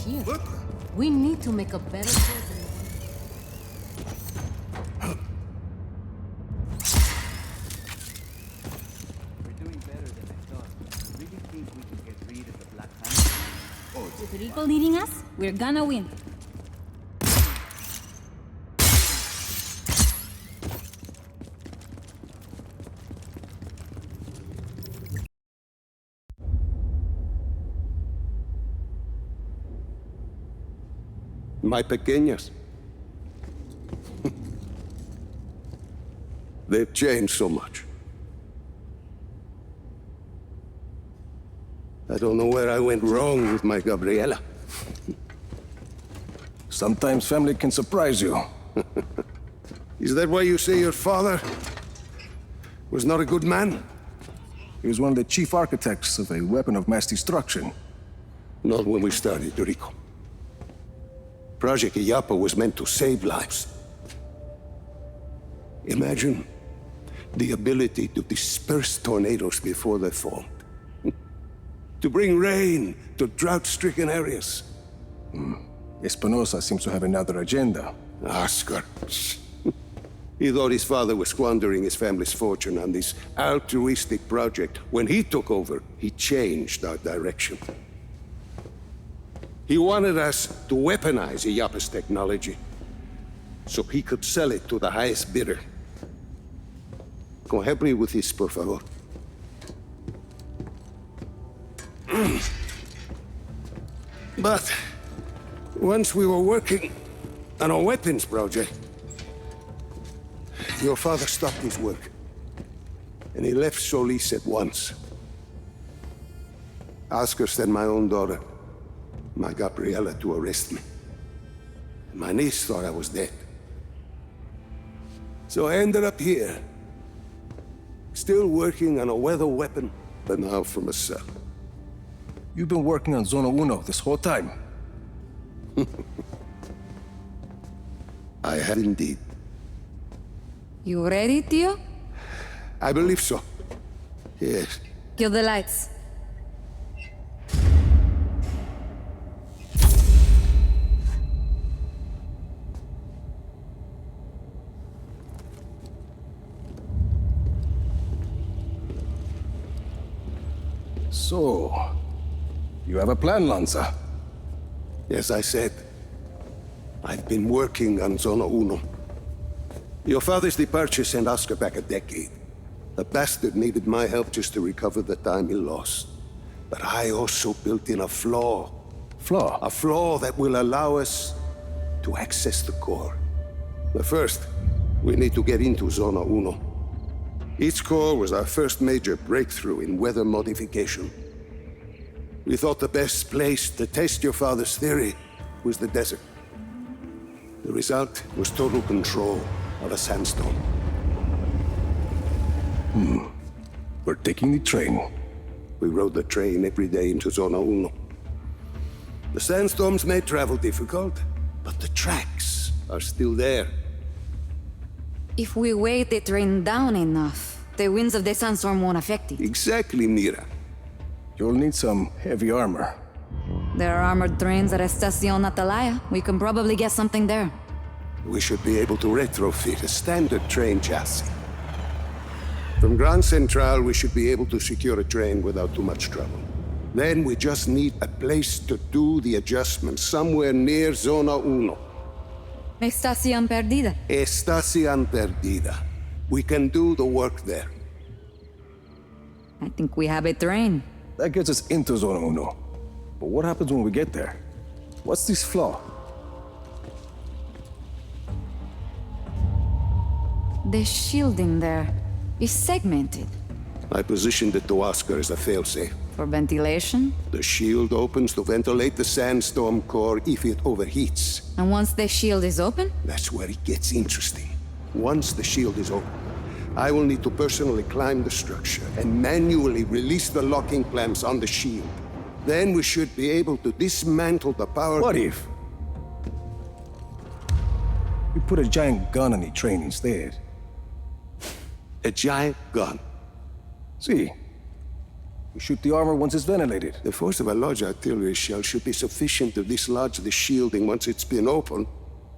here. What? We need to make a better choice than We're doing better than I thought. Really think we can get rid of the Black Hand? With Rico leading us, we're gonna win. My pequeñas. They've changed so much. I don't know where I went wrong with my Gabriela. Sometimes family can surprise you. Is that why you say your father was not a good man? He was one of the chief architects of a weapon of mass destruction. Not when we started, Rico. Project Illapa was meant to save lives. Imagine the ability to disperse tornadoes before they formed. To bring rain to drought-stricken areas. Espinosa seems to have another agenda. Oscar. He thought his father was squandering his family's fortune on this altruistic project. When he took over, he changed our direction. He wanted us to weaponize Illapa's technology, so he could sell it to the highest bidder. Go help me with this, por favor. But once we were working on a weapons project, your father stopped his work, and he left Solis at once. Oscar sent my own daughter, my Gabriela, to arrest me. My niece thought I was dead. So I ended up here, still working on a weather weapon, but now from a cell. You've been working on Zona Uno this whole time. I have indeed. You ready, Tio? I believe so. Yes. Kill the lights. So, you have a plan, Lanza? As I said, I've been working on Zona Uno. Your father's departure sent Oscar back a decade. The bastard needed my help just to recover the time he lost. But I also built in a flaw. Flaw? A flaw that will allow us to access the core. But first, we need to get into Zona Uno. Its core was our first major breakthrough in weather modification. We thought the best place to test your father's theory was the desert. The result was total control of a sandstorm. We're taking the train. We rode the train every day into Zona Uno. The sandstorms made travel difficult, but the tracks are still there. If we weight the train down enough, the winds of the sandstorm won't affect it. Exactly, Mira. You'll need some heavy armor. There are armored trains at Estacion Atalaya. We can probably get something there. We should be able to retrofit a standard train chassis. From Grand Central, we should be able to secure a train without too much trouble. Then we just need a place to do the adjustments, somewhere near Zona Uno. Estacion Perdida. Estacion Perdida. We can do the work there. I think we have a train. That gets us into Zona Uno. But what happens when we get there? What's this flaw? The shielding there is segmented. I positioned it to Oscar as a failsafe. For ventilation? The shield opens to ventilate the sandstorm core if it overheats. And once the shield is open? That's where it gets interesting. Once the shield is open, I will need to personally climb the structure and manually release the locking clamps on the shield. Then we should be able to dismantle the power... What if we put a giant gun on the train instead? A giant gun. See, We shoot the armor once it's ventilated. The force of a large artillery shell should be sufficient to dislodge the shielding once it's been opened,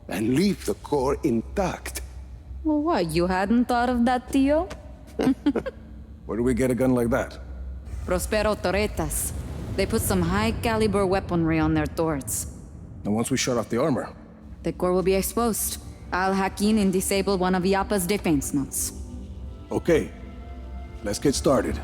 and leave the core intact. Well, what, you hadn't thought of that, Tio? Where do we get a gun like that? Prospero Torretas. They put some high-caliber weaponry on their turrets. And once we shut off the armor, The core will be exposed. I'll hack in and disable one of Yappa's defense nodes. okay. Let's get started.